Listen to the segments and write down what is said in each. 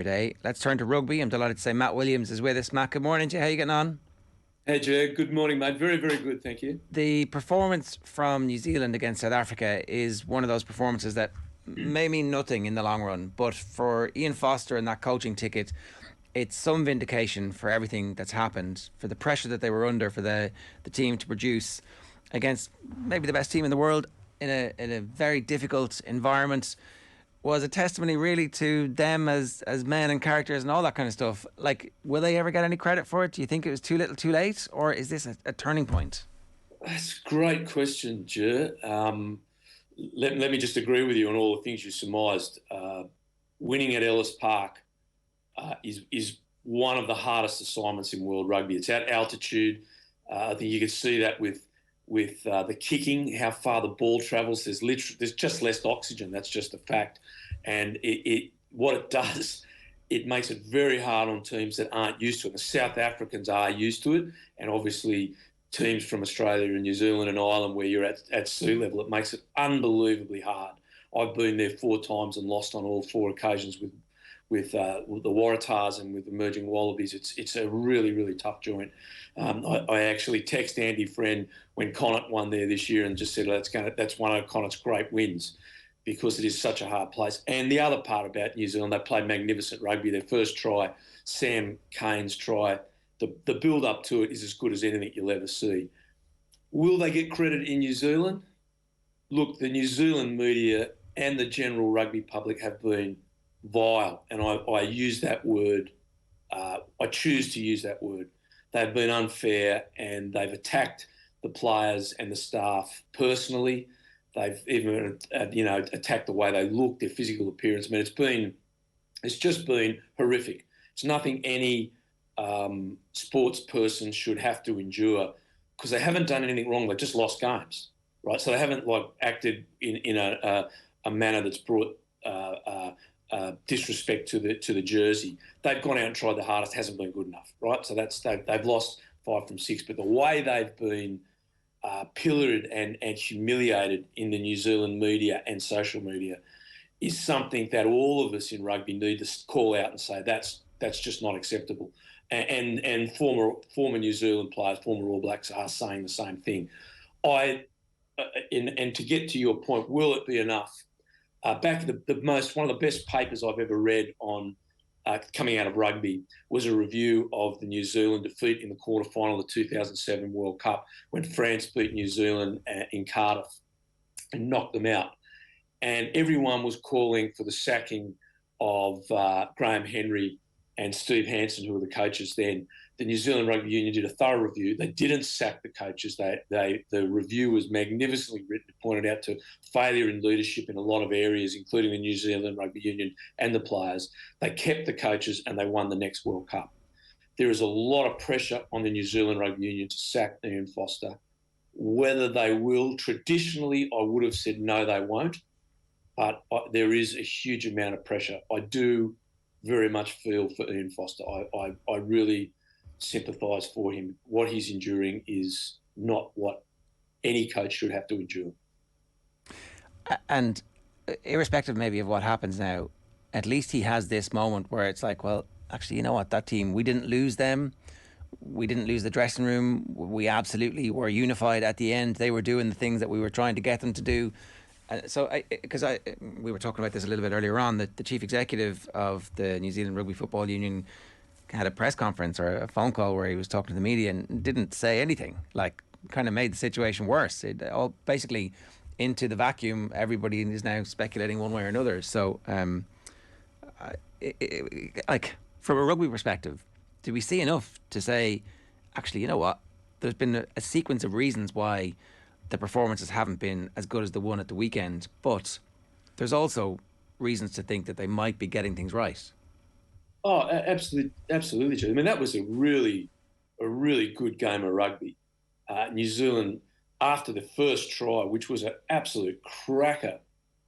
Today, let's turn to rugby. I'm delighted to say Matt Williams is with us. Matt, good morning to you. How are you getting on? Hey, Ger. Good morning, mate. Very, very good. Thank you. The performance from New Zealand against South Africa is one of those performances that may mean nothing in the long run, but for Ian Foster and that coaching ticket, it's some vindication for everything that's happened, for the pressure that they were under, for the team to produce against maybe the best team in the world in a very difficult environment. Was a testimony really to them as men and characters and all that kind of stuff. Like, will they ever get any credit for it? Do you think it was too little too late, or is this a turning point? That's a great question, Ger. Let me just agree with you on all the things you surmised. Winning at Ellis Park is one of the hardest assignments in world rugby. It's at altitude. I think you can see that with the kicking, how far the ball travels. There's just less oxygen. That's just a fact. And what it does, it makes it very hard on teams that aren't used to it. The South Africans are used to it, and obviously teams from Australia and New Zealand and Ireland where you're at sea level, it makes it unbelievably hard. I've been there 4 times and lost on all 4 occasions with the Waratahs and with emerging Wallabies. It's a really, really tough joint. I actually text Andy Friend when Connacht won there this year and just said that's one of Connacht's great wins because it is such a hard place. And the other part about New Zealand, they played magnificent rugby. Their first try, Sam Kane's try, the build-up to it is as good as anything you'll ever see. Will they get credit in New Zealand? Look, the New Zealand media and the general rugby public have been vile, and I use that word. I choose to use that word. They've been unfair, and they've attacked the players and the staff personally. They've even, attacked the way they look, their physical appearance. I mean, it's just been horrific. It's nothing any sports person should have to endure because they haven't done anything wrong. They've just lost games, right? So they haven't acted in a manner that's brought disrespect to the jersey. They've gone out and tried the hardest, hasn't been good enough, right? So they've lost 5 from 6. But the way they've been pillared and humiliated in the New Zealand media and social media is something that all of us in rugby need to call out and say that's just not acceptable. And former New Zealand players, former All Blacks are saying the same thing. And to get to your point, will it be enough? Back one of the best papers I've ever read on coming out of rugby was a review of the New Zealand defeat in the quarterfinal of the 2007 World Cup when France beat New Zealand in Cardiff and knocked them out. And everyone was calling for the sacking of Graham Henry and Steve Hansen, who were the coaches then. The New Zealand Rugby Union did a thorough review. They didn't sack the coaches. The review was magnificently written. It pointed out to failure in leadership in a lot of areas, including the New Zealand Rugby Union and the players. They kept the coaches and they won the next World Cup. There is a lot of pressure on the New Zealand Rugby Union to sack Ian Foster. Whether they will, traditionally, I would have said no, they won't. But there is a huge amount of pressure. I do very much feel for Ian Foster. I really sympathise for him. What he's enduring is not what any coach should have to endure. And irrespective maybe of what happens now, at least he has this moment where it's like, well, actually, you know what, that team, we didn't lose them. We didn't lose the dressing room. We absolutely were unified at the end. They were doing the things that we were trying to get them to do. We were talking about this a little bit earlier on, that the chief executive of the New Zealand Rugby Football Union had a press conference or a phone call where he was talking to the media and didn't say anything, like kind of made the situation worse. It all basically into the vacuum. Everybody is now speculating one way or another. So, like from a rugby perspective, do we see enough to say, actually, you know what? There's been a sequence of reasons why the performances haven't been as good as the one at the weekend, but there's also reasons to think that they might be getting things right. Oh, absolutely, Joe. I mean, that was a really good game of rugby. New Zealand, after the first try, which was an absolute cracker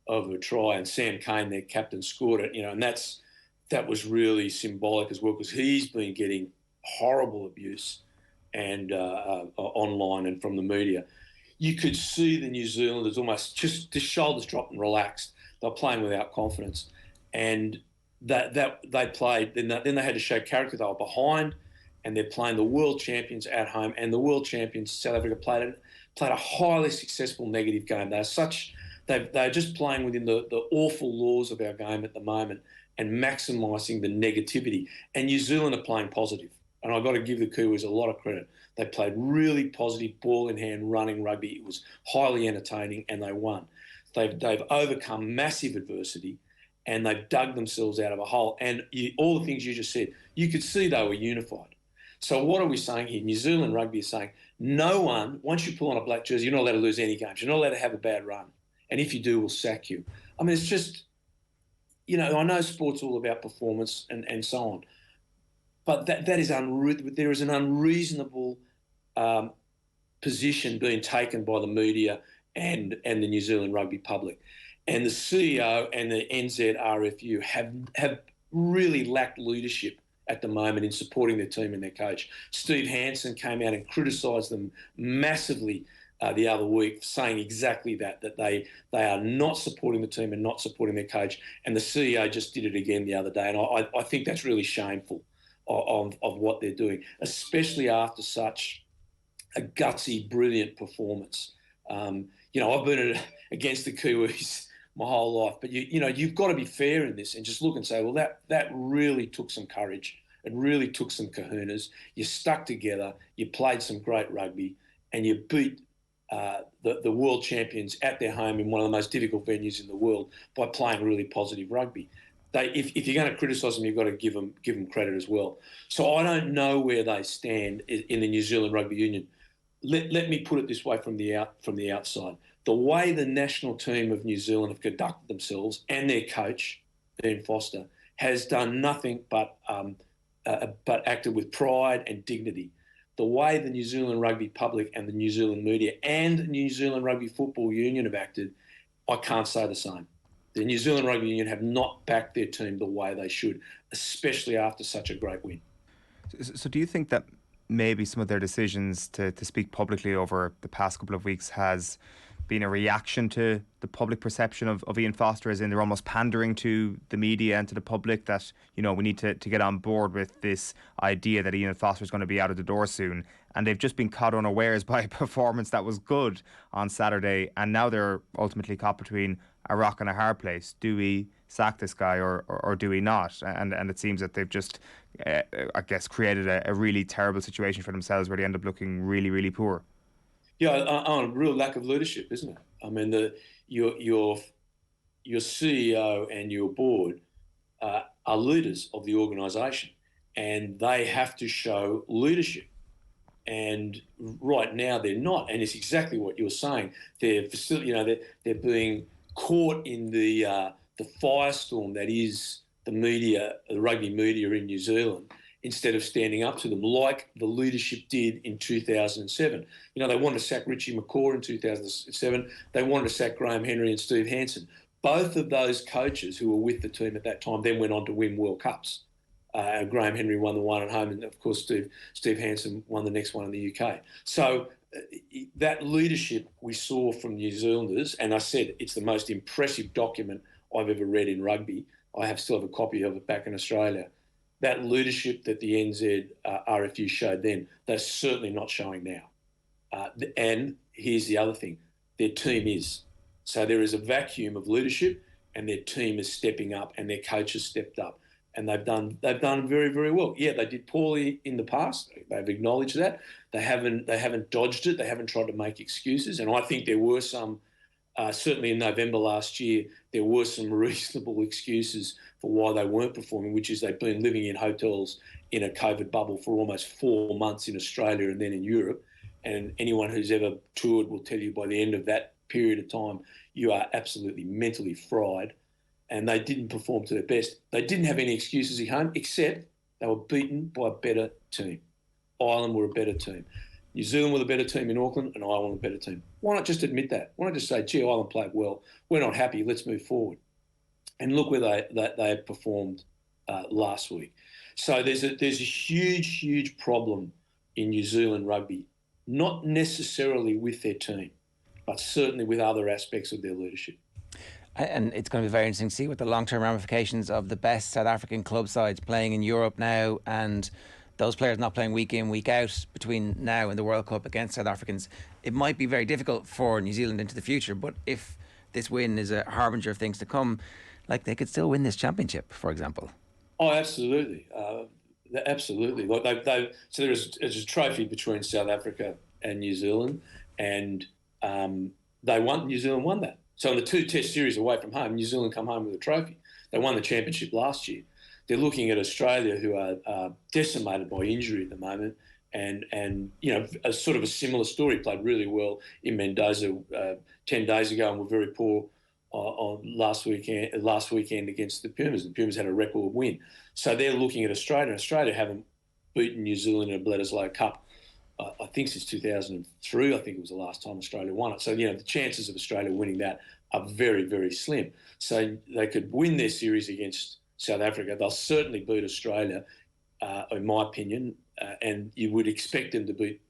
of a try, and Sam Cane, their captain, scored it. And that was really symbolic as well because he's been getting horrible abuse and online and from the media. You could see the New Zealanders almost just shoulders dropped and relaxed. They're playing without confidence, and that they played. Then they had to show character. They were behind, and they're playing the world champions at home, and the world champions South Africa played a highly successful negative game. They're just playing within the awful laws of our game at the moment and maximising the negativity. And New Zealand are playing positive. And I've got to give the Kiwis a lot of credit. They played really positive, ball in hand, running rugby. It was highly entertaining, and they won. They've overcome massive adversity, and they've dug themselves out of a hole. And all the things you just said, you could see they were unified. So what are we saying here? New Zealand rugby is saying, no one, once you pull on a black jersey, you're not allowed to lose any games. You're not allowed to have a bad run. And if you do, we'll sack you. I mean, it's just, I know sport's all about performance and so on, but that is there is an unreasonable position being taken by the media and the New Zealand rugby public. And the CEO and the NZRFU have really lacked leadership at the moment in supporting their team and their coach. Steve Hansen came out and criticised them massively the other week, saying exactly that they are not supporting the team and not supporting their coach. And the CEO just did it again the other day. And I think that's really shameful of what they're doing, especially after such a gutsy, brilliant performance. I've been against the Kiwis my whole life, but you've got to be fair in this and just look and say, well, that really took some courage. It really took some kahunas. You stuck together, you played some great rugby, and you beat the world champions at their home in one of the most difficult venues in the world by playing really positive rugby. If you're going to criticise them, you've got to give them credit as well. So I don't know where they stand in the New Zealand Rugby Union. Let me put it this way from the outside. The way the national team of New Zealand have conducted themselves and their coach, Ian Foster, has done nothing but acted with pride and dignity. The way the New Zealand rugby public and the New Zealand media and the New Zealand Rugby Football Union have acted, I can't say the same. The New Zealand Rugby Union have not backed their team the way they should, especially after such a great win. So do you think that maybe some of their decisions to speak publicly over the past couple of weeks has been a reaction to the public perception of Ian Foster, as in they're almost pandering to the media and to the public that, we need to get on board with this idea that Ian Foster is going to be out of the door soon, and they've just been caught unawares by a performance that was good on Saturday, and now they're ultimately caught between a rock and a hard place. Do we sack this guy or do we not? And it seems that they've just, created a really terrible situation for themselves where they end up looking really, really poor. Yeah, a real lack of leadership, isn't it? I mean, your CEO and your board are leaders of the organisation, and they have to show leadership. And right now they're not, and it's exactly what you're saying. They're being caught in the firestorm that is the media, the rugby media in New Zealand, instead of standing up to them like the leadership did in 2007. They wanted to sack Richie McCaw in 2007. They wanted to sack Graham Henry and Steve Hansen. Both of those coaches who were with the team at that time then went on to win World Cups. Graham Henry won the one at home, and of course Steve Hansen won the next one in the UK. So that leadership we saw from New Zealanders, and I said it's the most impressive document I've ever read in rugby. I still have a copy of it back in Australia. That leadership that the NZRFU showed then, they're certainly not showing now. And here's the other thing, their team is. So there is a vacuum of leadership, and their team is stepping up, and their coach has stepped up, and they've done very, very well. Yeah, they did poorly in the past. They've acknowledged that. They haven't dodged it. They haven't tried to make excuses. And I think there were some. Certainly in November last year, there were some reasonable excuses for why they weren't performing, which is they've been living in hotels in a COVID bubble for almost 4 months in Australia and then in Europe. And anyone who's ever toured will tell you by the end of that period of time, you are absolutely mentally fried. And they didn't perform to their best. They didn't have any excuses at home, except they were beaten by a better team. Ireland were a better team. New Zealand were the better team in Auckland, and Ireland were the better team. Why not just admit that? Why not just say, gee, Ireland played well. We're not happy. Let's move forward. And look where they performed last week. So there's a huge, huge problem in New Zealand rugby, not necessarily with their team, but certainly with other aspects of their leadership. And it's going to be very interesting to see what the long-term ramifications of the best South African club sides playing in Europe now, and those players not playing week in, week out between now and the World Cup against South Africans. It might be very difficult for New Zealand into the future, but if this win is a harbinger of things to come, like they could still win this championship, for example. Oh, absolutely. Absolutely. Like so there's a trophy between South Africa and New Zealand, and New Zealand won that. So in the 2 Test series away from home, New Zealand come home with a trophy. They won the championship last year. They're looking at Australia, who are decimated by injury at the moment, and a sort of a similar story. Played really well in Mendoza 10 days ago, and were very poor on last weekend against the Pumas. The Pumas had a record win. So they're looking at Australia. Australia haven't beaten New Zealand in a Bledisloe Cup, I think, since 2003. I think it was the last time Australia won it. So, the chances of Australia winning that are very, very slim. So they could win their series against South Africa. They'll certainly beat Australia, in my opinion, and you would expect them to beat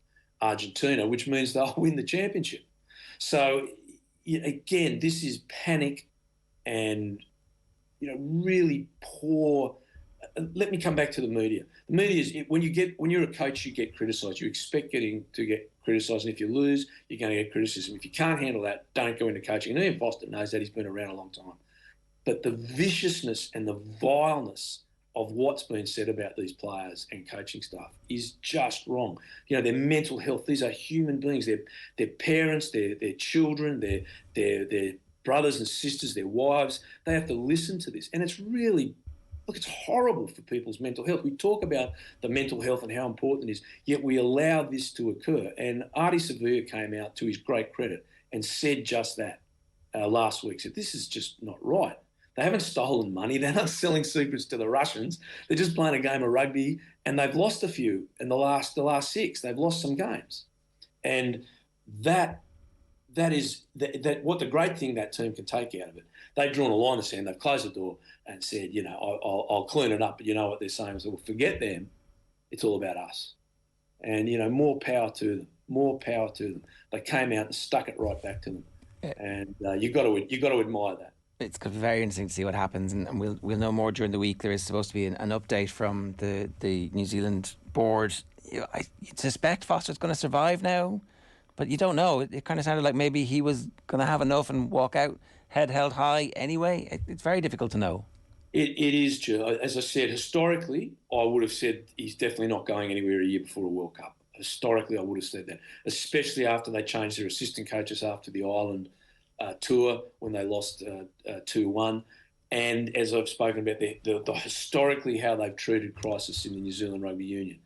Argentina, which means they'll win the championship. So, again, this is panic and, really poor. Let me come back to the media. The media is, when you're a coach, you get criticised. You expect to get criticised, and if you lose, you're going to get criticism. If you can't handle that, don't go into coaching. And Ian Foster knows that. He's been around a long time. But the viciousness and the vileness of what's been said about these players and coaching staff is just wrong. Their mental health. These are human beings. Their parents, their children, their brothers and sisters, their wives. They have to listen to this, and it's really. Look, it's horrible for people's mental health. We talk about the mental health and how important it is, yet we allow this to occur. And Artie Sevilla came out, to his great credit, and said just that last week. Said, this is just not right. They haven't stolen money. They're not selling secrets to the Russians. They're just playing a game of rugby, and they've lost a few in the last 6. They've lost some games. And that is what the great thing that team can take out of it. They've drawn a line in the sand. They've closed the door and said, I'll clean it up. But what they're saying is, well, forget them. It's all about us. And, more power to them. More power to them. They came out and stuck it right back to them. And you've got to admire that. It's going to be very interesting to see what happens, and we'll know more during the week. There is supposed to be an update from the New Zealand board. I suspect Foster's going to survive now, but you don't know. It kind of sounded like maybe he was going to have enough and walk out head held high anyway. It's very difficult to know. It is, Joe. As I said, historically, I would have said he's definitely not going anywhere a year before a World Cup. Historically, I would have said that, especially after they changed their assistant coaches after the Ireland tour when they lost 2-1. And as I've spoken about, the historically how they've treated crisis in the New Zealand Rugby Union.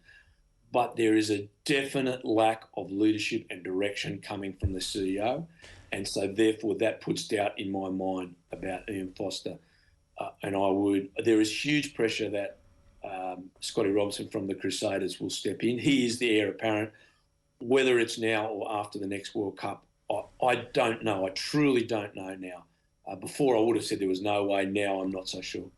But there is a definite lack of leadership and direction coming from the CEO. And so, therefore, that puts doubt in my mind about Ian Foster. There is huge pressure that Scotty Robinson from the Crusaders will step in. He is the heir apparent. Whether it's now or after the next World Cup, I don't know. I truly don't know now. Before I would have said there was no way. Now I'm not so sure.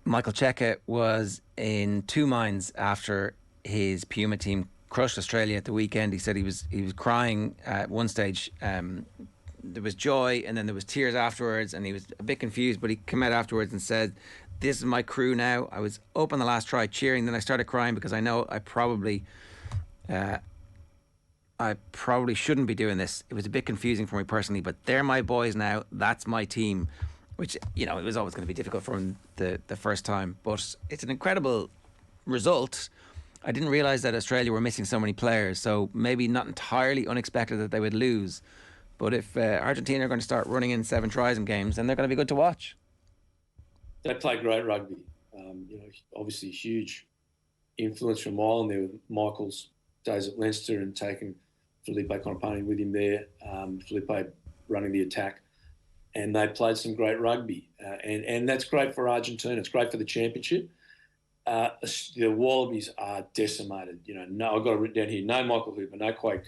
Michael Cheika was in two minds after his Puma team crushed Australia at the weekend. He said he was crying at one stage. There was joy and then there was tears afterwards, and he was a bit confused, but he came out afterwards and said, "This is my crew now. I was up on the last try cheering, then I started crying because I know I probably shouldn't be doing this. It was a bit confusing for me personally, but they're my boys now. That's my team," which, it was always going to be difficult for him the first time, but it's an incredible result. I didn't realise that Australia were missing so many players, so maybe not entirely unexpected that they would lose. But if Argentina are going to start running in 7 tries in games, then they're going to be good to watch. They play great rugby. Obviously huge influence from Ireland there with Michael's days at Leinster and taking Felipe Company with him there. Felipe running the attack. And they played some great rugby. And that's great for Argentina. It's great for the championship. The Wallabies are decimated. No, I've got it written down here. No Michael Hooper, no Quade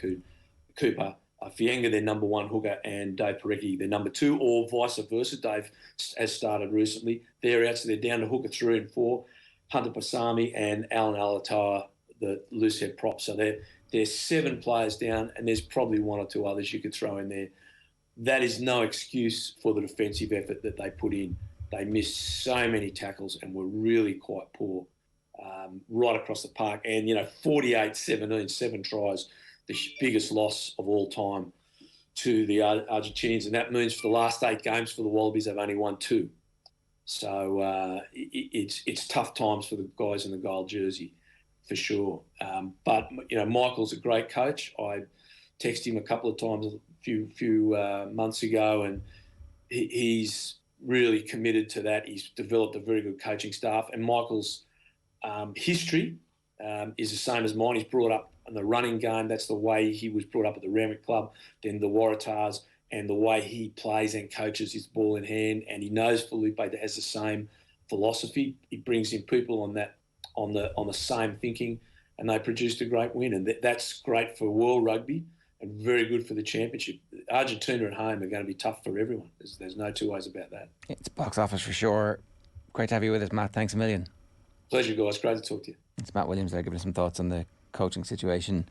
Cooper. Fienga, their number 1 hooker, and Dave Parecki, their number 2, or vice versa. Dave has started recently. They're out, so they're down to hooker 3 and 4. Hunter Pasami and Alan Alatawa, the loose head prop. So there's 7 players down, and there's probably 1 or 2 others you could throw in there. that is no excuse for the defensive effort that they put in. They missed so many tackles and were really quite poor right across the park. And, 48-17, 7 tries, the biggest loss of all time to the Argentinians. And that means for the last 8 games for the Wallabies, they've only won 2. So it's tough times for the guys in the gold jersey, for sure. But Michael's a great coach. I texted him a couple of times a few months ago, and he's really committed to that. He's developed a very good coaching staff, and Michael's history is the same as mine. He's brought up in the running game. That's the way he was brought up at the Randwick Club, then the Waratahs. And the way he plays and coaches his ball in hand, and he knows Felipe has the same philosophy. He brings in people on the same thinking, and they produced a great win. And that's great for world rugby and very good for the championship. Argentina at home are going to be tough for everyone. There's no two ways about that. It's box office for sure. Great to have you with us, Matt. Thanks a million. Pleasure, guys. Great to talk to you. It's Matt Williams there giving us some thoughts on the coaching situation.